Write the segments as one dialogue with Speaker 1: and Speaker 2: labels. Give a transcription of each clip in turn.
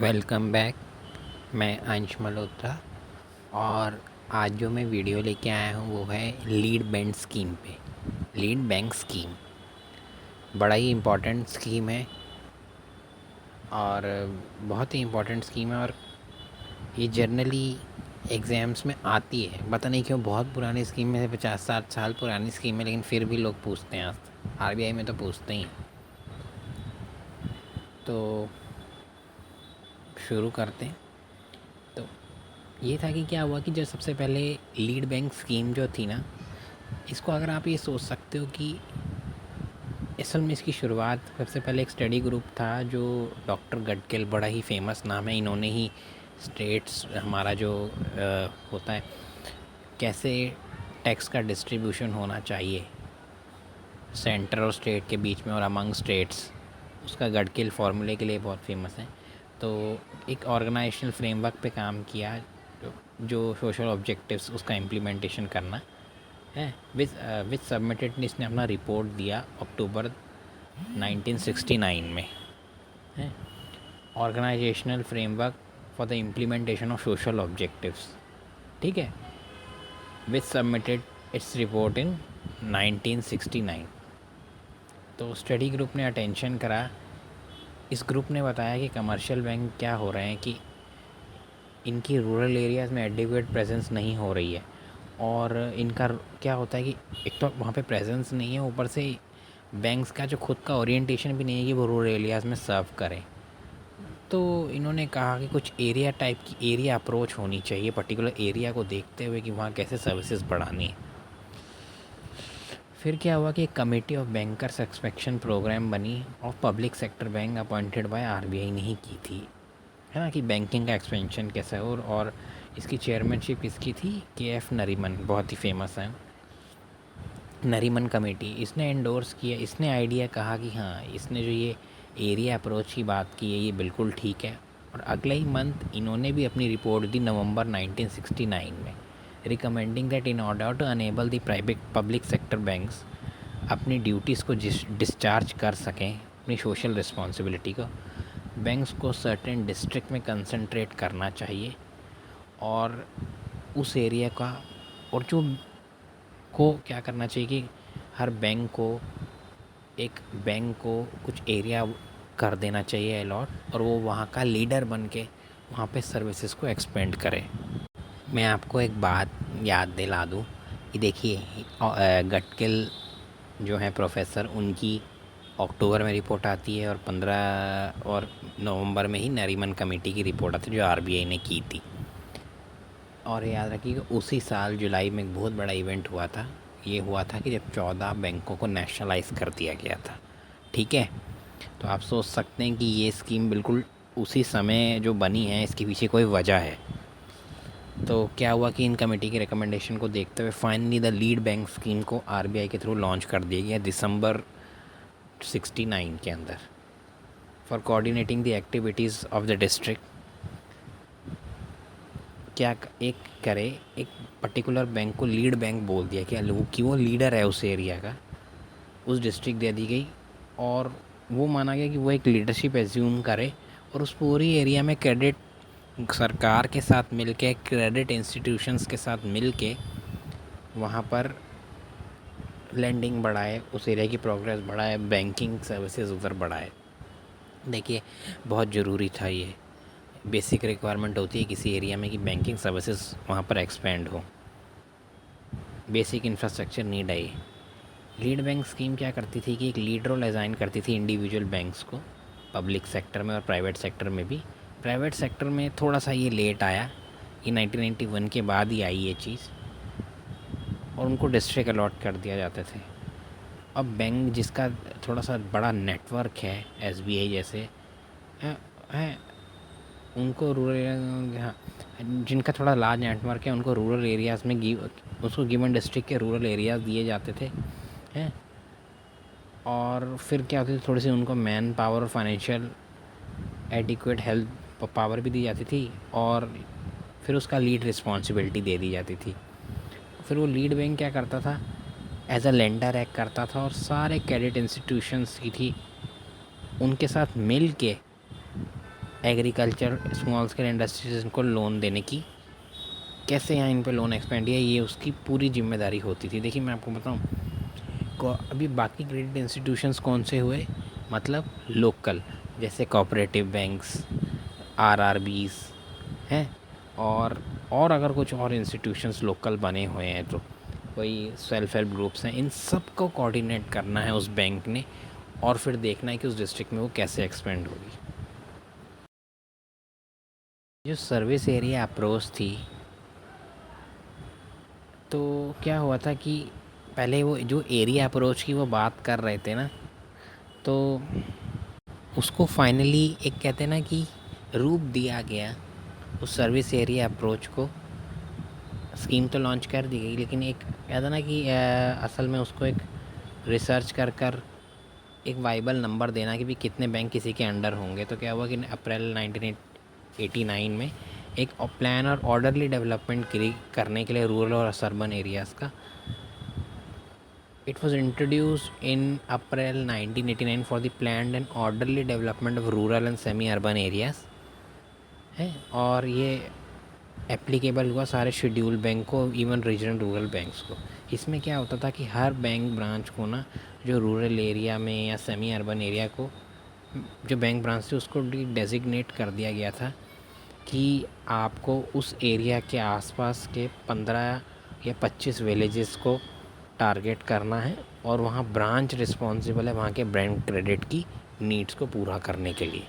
Speaker 1: Welcome back. मैं अंश मल्होत्रा और आज जो मैं वीडियो लेके आया हूँ वो है लीड बैंक स्कीम पे। लीड बैंक स्कीम बड़ा ही इम्पोर्टेंट स्कीम है और बहुत ही इम्पोर्टेंट स्कीम है और ये जनरली एग्ज़ाम्स में आती है। पता नहीं क्यों, बहुत पुरानी स्कीम है, 50-60 साल पुरानी स्कीम है, लेकिन फिर भी लोग पूछते हैं। आरबीआई में तो पूछते ही हैं। तो शुरू करते हैं। तो ये था कि क्या हुआ कि जो सबसे पहले लीड बैंक स्कीम जो थी ना, इसको अगर आप ये सोच सकते हो कि असल में इसकी शुरुआत सबसे पहले एक स्टडी ग्रुप था जो डॉक्टर गडकेल, बड़ा ही फेमस नाम है, इन्होंने ही स्टेट्स हमारा जो होता है कैसे टैक्स का डिस्ट्रीब्यूशन होना चाहिए सेंटर और स्टेट के बीच में और अमंग स्टेट्स, उसका गडकेल फार्मूले के लिए बहुत फेमस है। तो एक ऑर्गेनाइजेशनल फ्रेमवर्क पे काम किया जो सोशल ऑब्जेक्टिव्स उसका इम्प्लीमेंटेशन करना है। विच सबमिटेड ने इसने अपना रिपोर्ट दिया अक्टूबर 1969 में है। Organisational framework for the implementation of social objectives, ठीक है। Which submitted its report in 1969। तो स्टडी ग्रुप ने अटेंशन करा। इस ग्रुप ने बताया कि कमर्शियल बैंक क्या हो रहे हैं कि इनकी रूरल एरियाज़ में एडिक्वेट प्रेजेंस नहीं हो रही है और इनका क्या होता है कि एक तो वहाँ पे प्रेजेंस नहीं है, ऊपर से बैंक्स का जो खुद का ओरिएंटेशन भी नहीं है कि वो रूरल एरियाज़ में सर्व करें। तो इन्होंने कहा कि कुछ एरिया टाइप की एरिया अप्रोच होनी चाहिए, पर्टिकुलर एरिया को देखते हुए कि वहाँ कैसे सर्विसेज बढ़ानी है। फिर क्या हुआ कि एक committee of bankers expectation programme बनी और public sector bank appointed by RBI ने ही की थी, है ना, कि बैंकिंग का एक्सपेंशन कैसा है। और इसकी चेयरमैनशिप किसकी थी? के.एफ. नरीमन, बहुत ही फेमस है नरीमन कमेटी। इसने एंडोर्स किया, इसने आइडिया कहा कि हाँ, इसने जो ये एरिया अप्रोच की बात की है ये बिल्कुल ठीक है। और अगले ही मंथ इन्होंने भी अपनी रिपोर्ट दी नवंबर 1969 में, recommending that in order to enable the private public sector banks अपनी ड्यूटीज़ को डिस्चार्ज कर सकें, अपनी सोशल रिस्पॉन्सिबिलिटी को, बैंक्स को सर्टेन डिस्ट्रिक्ट में कंसंट्रेट करना चाहिए और उस एरिया का और जो को क्या करना चाहिए कि हर बैंक को कुछ एरिया कर देना चाहिए अलॉट और वो वहाँ का लीडर बन के वहाँ पे सर्विसेज को एक्सपेंड करे। मैं आपको एक बात याद दिला दूँ कि देखिए गडकेल जो है प्रोफेसर, उनकी अक्टूबर में रिपोर्ट आती है और 15 और नवंबर में ही नरीमन कमेटी की रिपोर्ट आती है जो आरबीआई ने की थी। और याद रखिएगा उसी साल जुलाई में एक बहुत बड़ा इवेंट हुआ था। ये हुआ था कि जब 14 बैंकों को नेशनलाइज कर दिया गया था, ठीक है। तो आप सोच सकते हैं कि ये स्कीम बिल्कुल उसी समय जो बनी है, इसके पीछे कोई वजह है। तो क्या हुआ कि इन कमेटी की रिकमेंडेशन को देखते हुए finally the lead bank scheme को आरबीआई के थ्रू लॉन्च कर दिया गया दिसंबर 69 के अंदर, for coordinating the activities of the district. क्या एक करे, एक पर्टिकुलर बैंक को लीड बैंक बोल दिया कि वो लीडर है उस एरिया का, उस डिस्ट्रिक्ट दे दी गई और वो माना गया कि वो एक लीडरशिप एज्यूम करे और उस पूरी एरिया में क्रेडिट सरकार के साथ मिलके, क्रेडिट इंस्टीट्यूशंस के साथ मिलके वहाँ पर लैंडिंग बढ़ाए, उस एरिया की प्रोग्रेस बढ़ाए, बैंकिंग सर्विसेज उधर बढ़ाए। देखिए बहुत ज़रूरी था, ये बेसिक रिक्वायरमेंट होती है किसी एरिया में कि बैंकिंग सर्विसेज वहाँ पर एक्सपेंड हो, बेसिक इंफ्रास्ट्रक्चर नीड है ये। लीड बैंक स्कीम क्या करती थी कि एक लीड रोल असाइन करती थी इंडिविजुअल बैंक्स को, पब्लिक सेक्टर में और प्राइवेट सेक्टर में भी। प्राइवेट सेक्टर में थोड़ा सा ये लेट आया, ये 1991 के बाद ही आई ये चीज़, और उनको डिस्ट्रिक्ट अलॉट कर दिया जाते थे। अब बैंक जिसका थोड़ा सा बड़ा नेटवर्क है, एसबीआई जैसे है, उनको रूरल, हाँ, जिनका थोड़ा लार्ज नेटवर्क है उनको रूरल एरियाज़ में उसको गिवन डिस्ट्रिक्ट के रूरल एरियाज़ दिए जाते थे, हैं। और फिर क्या होती थी, थोड़ी सी उनको मैन पावर और फाइनेंशियल एडिक्वेट हेल्थ पावर भी दी जाती थी और फिर उसका लीड रिस्पॉन्सिबिलिटी दे दी जाती थी। फिर वो लीड बैंक क्या करता था, एज अ लेंडर एक्ट करता था और सारे क्रेडिट इंस्टीट्यूशंस की थी उनके साथ मिल के एग्रीकल्चर स्मॉल स्केल इंडस्ट्रीज को लोन देने की, कैसे यहाँ इन पे लोन एक्सपेंड किया, ये उसकी पूरी जिम्मेदारी होती थी। देखिए मैं आपको बताऊँ, अभी बाकी क्रेडिट इंस्टीट्यूशंस कौन से हुए, मतलब लोकल, जैसे कोऑपरेटिव बैंक्स, आरआरबीज हैं, और अगर कुछ और इंस्टीट्यूशंस लोकल बने हुए हैं तो कोई सेल्फ हेल्प ग्रुप्स हैं, इन सब को कोऑर्डिनेट करना है उस बैंक ने, और फिर देखना है कि उस डिस्ट्रिक्ट में वो कैसे एक्सपेंड होगी। जो सर्विस एरिया अप्रोच थी, तो क्या हुआ था कि पहले वो जो एरिया अप्रोच की वो बात कर रहे थे ना, तो उसको फाइनली एक कहते हैं ना कि रूप दिया गया उस सर्विस एरिया अप्रोच को। स्कीम तो लॉन्च कर दी गई, लेकिन एक कहता ना कि असल में उसको एक रिसर्च कर कर एक वाइबल नंबर देना कि भी कितने बैंक किसी के अंडर होंगे। तो क्या हुआ कि अप्रैल 1989 में एक प्लान और ऑर्डरली डेवलपमेंट करने के लिए रूरल और अर्बन एरियाज़ का, it was introduced in April 1989 for the plan and orderly development of rural and semi urban areas है। और ये एप्लीकेबल हुआ सारे शेड्यूल बैंक को, इवन रीजनल रूरल बैंक्स को। इसमें क्या होता था कि हर बैंक ब्रांच को ना, जो रूरल एरिया में या सेमी अर्बन एरिया को जो बैंक ब्रांच थी उसको डेजिग्नेट कर दिया गया था कि आपको उस एरिया के आसपास के 15 या 25 विलेजेस को टारगेट करना है, और वहाँ ब्रांच रिस्पॉन्सिबल है वहाँ के बैंक क्रेडिट की नीड्स को पूरा करने के लिए।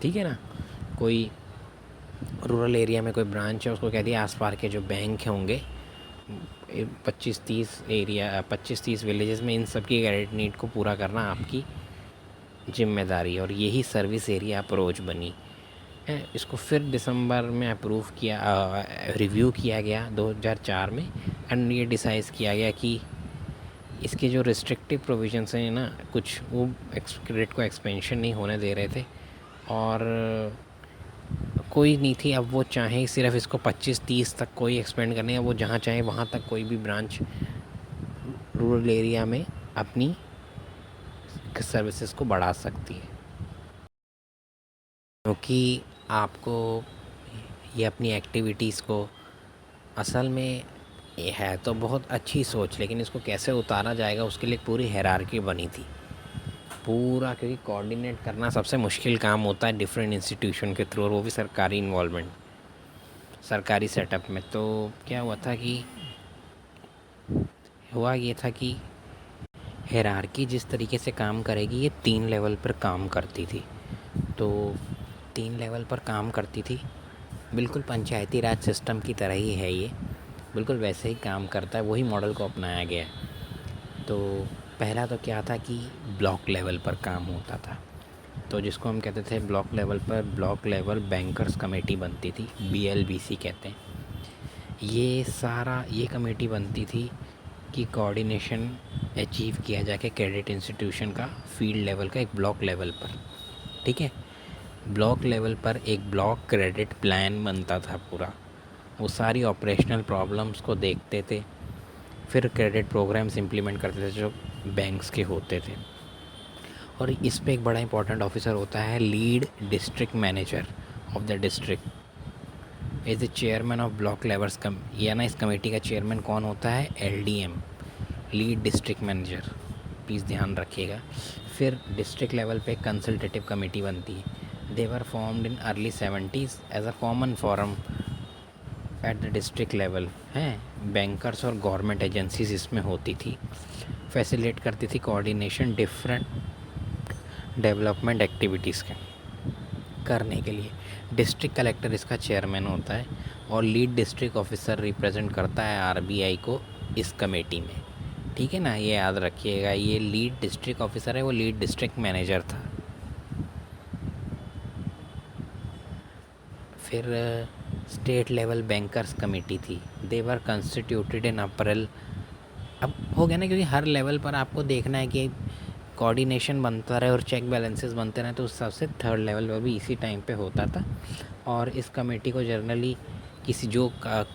Speaker 1: ठीक है ना, कोई रूरल एरिया में कोई ब्रांच है, उसको कह दिया आसपास के जो बैंक होंगे 25-30 विलेजेस में, इन सब की क्रेडिट नीड को पूरा करना आपकी जिम्मेदारी, और यही सर्विस एरिया अप्रोच बनी है। इसको फिर दिसंबर में अप्रूव किया, रिव्यू किया गया 2004 में, एंड ये डिसाइड किया गया कि इसके जो रिस्ट्रिक्टिव प्रोविजंस हैं ना, कुछ वो क्रेडिट को एक्सपेंशन नहीं होने दे रहे थे, और कोई नहीं थी। अब वो चाहे सिर्फ इसको 25-30 तक कोई एक्सपेंड करने, या वो जहाँ चाहे वहाँ तक कोई भी ब्रांच रूरल एरिया में अपनी सर्विसेज को बढ़ा सकती है, क्योंकि आपको ये अपनी एक्टिविटीज़ को, असल में ये है तो बहुत अच्छी सोच, लेकिन इसको कैसे उतारा जाएगा उसके लिए पूरी हायरार्की बनी थी पूरा, क्योंकि कोऑर्डिनेट करना सबसे मुश्किल काम होता है डिफरेंट इंस्टीट्यूशन के थ्रू, और वो भी सरकारी इन्वॉल्वमेंट, सरकारी सेटअप में। तो क्या हुआ था कि ये था कि हायरार्की जिस तरीके से काम करेगी, ये 3 लेवल पर काम करती थी। तो 3 लेवल पर काम करती थी, बिल्कुल पंचायती राज सिस्टम की तरह ही है ये, बिल्कुल वैसे ही काम करता है, वही मॉडल को अपनाया गया है। तो पहला तो क्या था कि ब्लॉक लेवल पर काम होता था, तो जिसको हम कहते थे ब्लॉक लेवल पर ब्लॉक लेवल बैंकर्स कमेटी बनती थी, BLBC कहते हैं। ये कमेटी बनती थी कि कोऑर्डिनेशन अचीव किया जाके क्रेडिट इंस्टीट्यूशन का फील्ड लेवल का, एक ब्लॉक लेवल पर। ठीक है, ब्लॉक लेवल पर एक ब्लॉक क्रेडिट प्लान बनता था पूरा, वो सारी ऑपरेशनल प्रॉब्लम्स को देखते थे, फिर क्रेडिट प्रोग्राम्स इम्प्लीमेंट करते थे जो बैंक्स के होते थे। और इस पे एक बड़ा इंपॉर्टेंट ऑफिसर होता है, lead district manager of the district is the chairman of block levels cum, या ना इस कमेटी का चेयरमैन कौन होता है, LDM, lead district manager, please ध्यान रखिएगा। फिर डिस्ट्रिक्ट लेवल पे कंसल्टेटिव कमेटी बनती है, they were formed in early 70s as a common forum at the district level हैं। बैंकर्स और गवर्नमेंट एजेंसीज इसमें होती थी, फैसिलिटेट करती थी कोऑर्डिनेशन डिफरेंट डेवलपमेंट एक्टिविटीज़ के करने के लिए। डिस्ट्रिक्ट कलेक्टर इसका चेयरमैन होता है, और लीड डिस्ट्रिक्ट ऑफिसर रिप्रेजेंट करता है RBI को इस कमेटी में। ठीक है ना, ये याद रखिएगा, ये लीड डिस्ट्रिक्ट ऑफिसर है, वो लीड डिस्ट्रिक्ट मैनेजर था। फिर स्टेट लेवल बैंकर्स कमेटी थी, दे वर कंस्टिट्यूटेड इन अप्रैल। अब हो गया ना, क्योंकि हर लेवल पर आपको देखना है कि कोऑर्डिनेशन बनता रहे और चेक बैलेंसेस बनते रहे, तो उस हिसाब से थर्ड लेवल पर भी इसी टाइम पे होता था। और इस कमेटी को जनरली किसी जो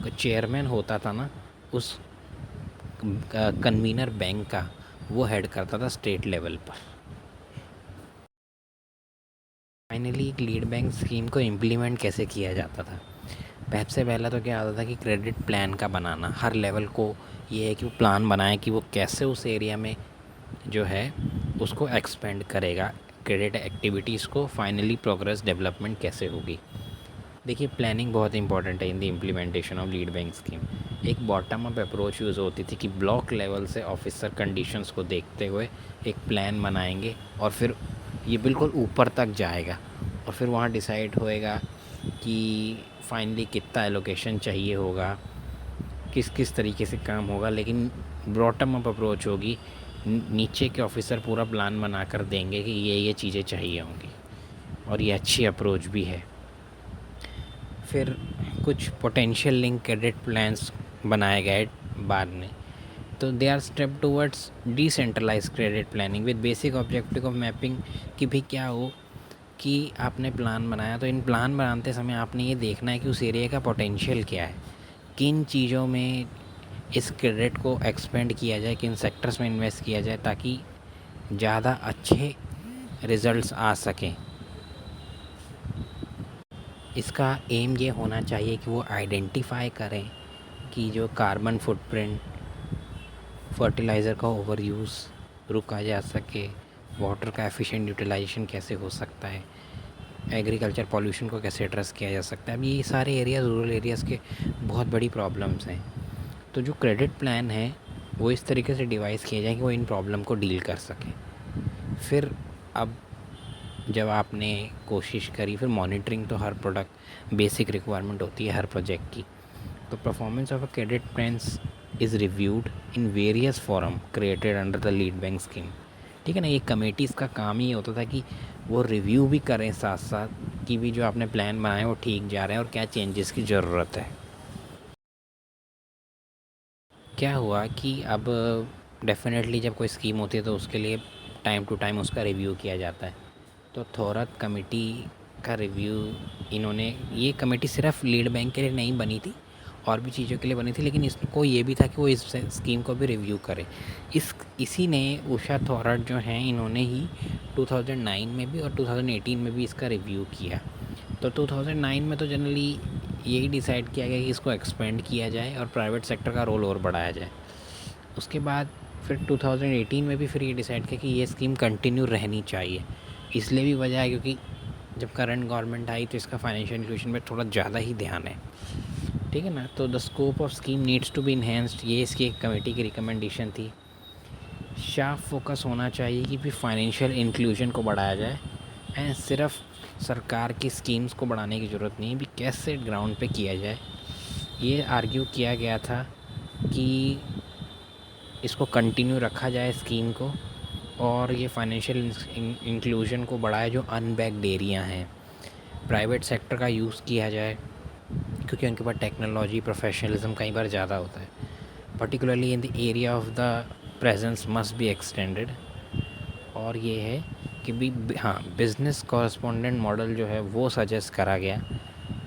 Speaker 1: चेयरमैन होता था ना, उस कन्वीनर बैंक का, वो हेड करता था स्टेट लेवल पर। फाइनली एक लीड बैंक स्कीम को इम्प्लीमेंट कैसे किया जाता था। सबसे पहला तो क्या होता था कि क्रेडिट प्लान का बनाना। हर लेवल को ये है कि वो प्लान बनाए कि वो कैसे उस एरिया में जो है उसको एक्सपेंड करेगा, क्रेडिट एक्टिविटीज़ को। फाइनली प्रोग्रेस डेवलपमेंट कैसे होगी। देखिए, प्लानिंग बहुत इंपॉर्टेंट है in the implementation of lead bank scheme. एक बॉटम अप अप्रोच यूज़ होती थी कि ब्लॉक लेवल से ऑफिसर कंडीशंस को देखते हुए एक प्लान बनाएंगे और फिर ये बिल्कुल ऊपर तक जाएगा और फिर वहाँ डिसाइड होएगा कि फाइनली कितना एलोकेशन चाहिए होगा, किस किस तरीके से काम होगा। लेकिन बॉटम अप अप्रोच होगी, नीचे के ऑफिसर पूरा प्लान बना कर देंगे कि ये चीज़ें चाहिए होंगी, और ये अच्छी अप्रोच भी है। फिर कुछ पोटेंशियल लिंक क्रेडिट प्लान्स बनाए गए बाद में। तो they are step towards decentralise credit planning with basic objective of mapping कि भाई क्या हो कि आपने प्लान बनाया, तो इन प्लान बनाते समय आपने ये देखना है कि उस एरिया का पोटेंशियल क्या है, किन चीज़ों में इस क्रेडिट को एक्सपेंड किया जाए, किन सेक्टर्स में इन्वेस्ट किया जाए ताकि ज़्यादा अच्छे रिजल्ट्स आ सकें। इसका एम ये होना चाहिए कि वो आइडेंटिफाई करें कि जो कार्बन फुटप्रिंट, फर्टिलाइज़र का ओवर यूज़ रुका जा सके, वाटर का एफिशिएंट यूटिलाइजेशन कैसे हो सकता है, एग्रीकल्चर पॉल्यूशन को कैसे एड्रेस किया जा सकता है। अब ये सारे एरियाज़ रूरल एरियाज़ के बहुत बड़ी प्रॉब्लम्स हैं। तो जो क्रेडिट प्लान है वो इस तरीके से डिवाइस किया जाए कि वो इन प्रॉब्लम को डील कर सके। फिर अब जब आपने कोशिश करी, फिर मॉनिटरिंग तो हर प्रोडक्ट बेसिक रिक्वायरमेंट होती है हर प्रोजेक्ट की। तो performance of a credit plans is reviewed in various forum created under the lead bank scheme. ठीक है ना, ये कमेटीज़ का काम ही होता था कि वो रिव्यू भी करें साथ साथ कि भी जो आपने प्लान बनाए वो ठीक जा रहे हैं और क्या चेंजेस की ज़रूरत है। क्या हुआ कि अब डेफिनेटली जब कोई स्कीम होती है तो उसके लिए टाइम टू टाइम उसका रिव्यू किया जाता है। तो थोरत कमेटी का रिव्यू इन्होंने, ये कमेटी सिर्फ लीड बैंक के लिए नहीं बनी थी, और भी चीज़ों के लिए बनी थी, लेकिन इसको ये भी था कि वो इस स्कीम को भी रिव्यू करे। इसी ने उषा थोरट जो हैं इन्होंने ही 2009 में भी और 2018 में भी इसका रिव्यू किया। तो 2009 में तो जनरली यही डिसाइड किया गया कि इसको एक्सपेंड किया जाए और प्राइवेट सेक्टर का रोल और बढ़ाया जाए। उसके बाद फिर 2018 में भी फिर ये डिसाइड किया कि ये स्कीम कंटिन्यू रहनी चाहिए। इसलिए भी वजह है क्योंकि जब करंट गवर्नमेंट आई तो इसका फाइनेंशियल इंक्लूजन पे थोड़ा ज़्यादा ही ध्यान है। ठीक है ना, तो the scope of scheme needs to be enhanced, ये इसकी एक कमेटी की रिकमेंडेशन थी। शार्प फोकस होना चाहिए कि भी फाइनेंशियल इंक्लूजन को बढ़ाया जाए, एंड सिर्फ सरकार की स्कीम्स को बढ़ाने की ज़रूरत नहीं, भी कैसे ग्राउंड पे किया जाए। ये आर्ग्यू किया गया था कि इसको कंटिन्यू रखा जाए स्कीम को, और ये फाइनेंशियल इंक्लूजन को बढ़ाए जो अनबैक्ड एरिया हैं, प्राइवेट सेक्टर का यूज़ किया जाए क्योंकि उनके पास टेक्नोलॉजी प्रोफेशनलिज्म कई बार ज़्यादा होता है। Particularly in the area of the presence must be extended. और ये है कि भी हाँ, बिज़नेस कॉरस्पॉन्डेंट मॉडल जो है वो सजेस्ट करा गया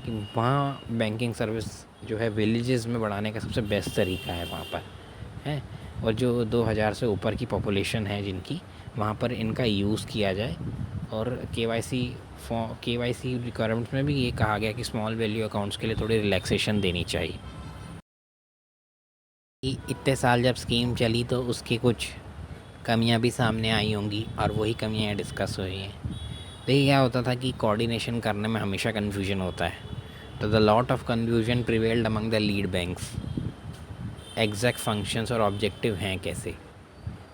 Speaker 1: कि वहाँ बैंकिंग सर्विस जो है विलेजेस में बढ़ाने का सबसे बेस्ट तरीका है वहाँ पर है, और जो 2000 से ऊपर की पॉपुलेशन है जिनकी, वहाँ पर इनका यूज़ किया जाए। और केवाईसी रिक्वायरमेंट्स में भी ये कहा गया कि स्मॉल वैल्यू अकाउंट्स के लिए थोड़ी रिलैक्सेशन देनी चाहिए। इतने साल जब स्कीम चली तो उसकी कुछ कमियां भी सामने आई होंगी, और वही कमियां डिस्कस हुई हैं। देखिए, क्या होता था कि कोऑर्डिनेशन करने में हमेशा कन्फ्यूजन होता है। तो the lot of confusion prevailed among the lead banks. Exact functions और ऑब्जेक्टिव हैं कैसे,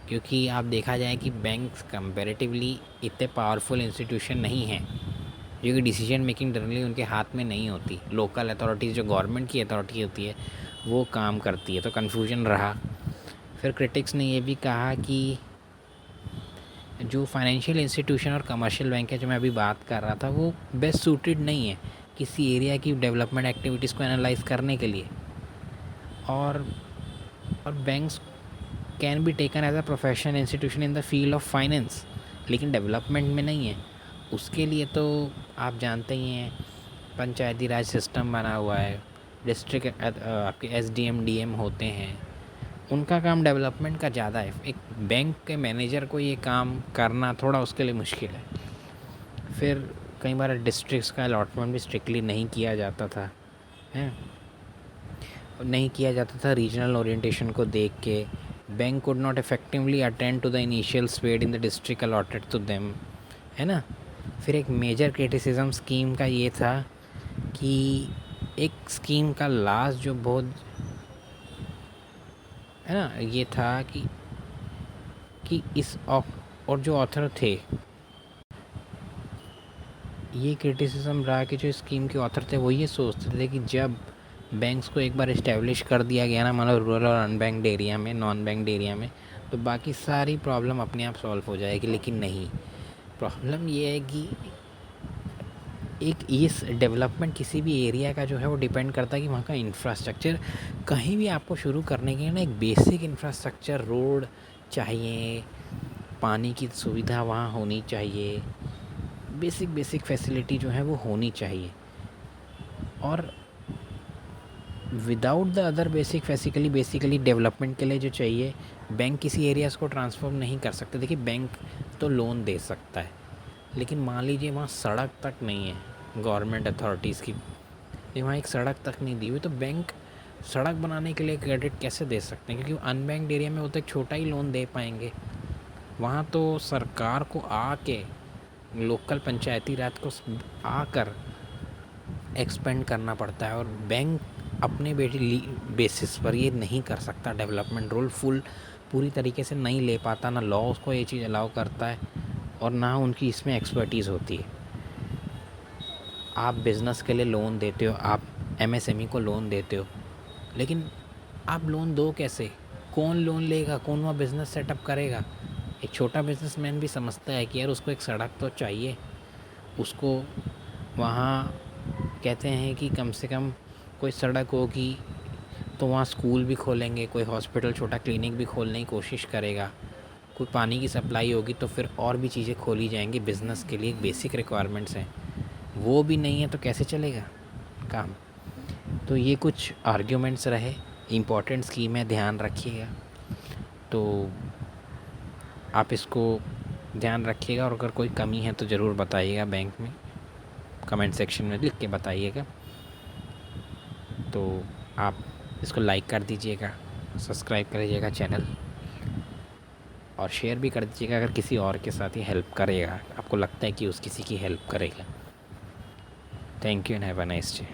Speaker 1: क्योंकि आप देखा जाए कि बैंक्स कंपैरेटिवली इतने पावरफुल इंस्टीट्यूशन नहीं हैं, क्योंकि डिसीजन मेकिंग जनरली उनके हाथ में नहीं होती। लोकल अथॉरिटीज़, जो गवर्नमेंट की अथॉरिटी होती है, वो काम करती है। तो कन्फ्यूजन रहा। फिर क्रिटिक्स ने ये भी कहा कि जो फाइनेंशियल इंस्टीट्यूशन और कमर्शियल बैंक है जो मैं अभी बात कर रहा था, वो बेस्ट सूटेड नहीं है किसी एरिया की डेवलपमेंट एक्टिविटीज़ को एनालाइज करने के लिए। और banks can be taken as a professional institution in the field of finance, लेकिन डेवलपमेंट में नहीं है। उसके लिए तो आप जानते ही हैं, पंचायती राज सिस्टम बना हुआ है, डिस्ट्रिक्ट आपके एसडीएम डीएम होते हैं, उनका काम डेवलपमेंट का ज़्यादा है। एक बैंक के मैनेजर को ये काम करना थोड़ा उसके लिए मुश्किल है। फिर कई बार डिस्ट्रिक्ट्स का अलॉटमेंट भी स्ट्रिक्टली नहीं किया जाता था, हैं, नहीं किया जाता था रीजनल ओरिएंटेशन को देख के। Bank could not effectively attend to the initial paid in the district allotted to them, है ना। फिर एक मेजर क्रिटिसिज्म स्कीम का ये था कि एक स्कीम का लास्ट जो बहुत, है ना, ये था कि इस और जो ऑथर थे, ये क्रिटिसिज्म रहा कि जो स्कीम के ऑथर थे वो ये सोचते थे कि जब बैंक्स को एक बार इस्टेब्लिश कर दिया गया ना, मतलब रूरल और अनबैंक्ड एरिया में, नॉन बैंक्ड एरिया में, तो बाकी सारी प्रॉब्लम अपने आप सॉल्व हो जाएगी। लेकिन नहीं, प्रॉब्लम ये है कि एक इस डेवलपमेंट किसी भी एरिया का जो है वो डिपेंड करता है कि वहाँ का इंफ्रास्ट्रक्चर, कहीं भी आपको शुरू करने के लिए ना एक बेसिक इंफ्रास्ट्रक्चर, रोड चाहिए, पानी की सुविधा वहाँ होनी चाहिए, बेसिक फैसिलिटी जो है वो होनी चाहिए। और without the other basically development के लिए जो चाहिए, बैंक किसी एरियाज़ को ट्रांसफॉर्म नहीं कर सकते। देखिए, बैंक तो लोन दे सकता है, लेकिन मान लीजिए वहाँ सड़क तक नहीं है गवर्नमेंट अथॉरिटीज़ की, वहाँ एक सड़क तक नहीं दी हुई, तो बैंक सड़क बनाने के लिए क्रेडिट कैसे दे सकते हैं? क्योंकि अनबैंक्ड एरिया में वो तो एक छोटा ही लोन दे पाएंगे। वहाँ तो सरकार को आके, लोकल पंचायती राज को आकर एक्सपेंड करना पड़ता है, और बैंक अपने बेसिस पर ये नहीं कर सकता। डेवलपमेंट रोल पूरी तरीके से नहीं ले पाता, ना लॉ उसको ये चीज़ अलाउ करता है, और ना उनकी इसमें एक्सपर्टीज़ होती है। आप बिज़नेस के लिए लोन देते हो, आप एमएसएमई को लोन देते हो, लेकिन आप लोन दो कैसे? कौन लोन लेगा? कौन वहाँ बिज़नेस सेटअप करेगा? एक छोटा बिजनेसमैन भी समझता है कि यार उसको एक सड़क तो चाहिए, उसको वहाँ कहते हैं कि कम से कम कोई सड़क होगी तो वहाँ स्कूल भी खोलेंगे, कोई हॉस्पिटल, छोटा क्लिनिक भी खोलने की कोशिश करेगा, कोई पानी की सप्लाई होगी तो फिर और भी चीज़ें खोली जाएंगी। बिज़नेस के लिए बेसिक रिक्वायरमेंट्स हैं, वो भी नहीं है तो कैसे चलेगा काम? तो ये कुछ आर्ग्यूमेंट्स रहे, इम्पॉर्टेंट स्कीम है, ध्यान रखिएगा। तो आप इसको ध्यान रखिएगा, और अगर कोई कमी है तो ज़रूर बताइएगा बैंक में, कमेंट सेक्शन में लिख के बताइएगा। तो आप इसको लाइक कर दीजिएगा, सब्सक्राइब कर दीजिएगा चैनल, और शेयर भी कर दीजिएगा अगर किसी और के साथ ही हेल्प करेगा, आपको लगता है कि उस किसी की हेल्प करेगा। Thank you and have a nice day.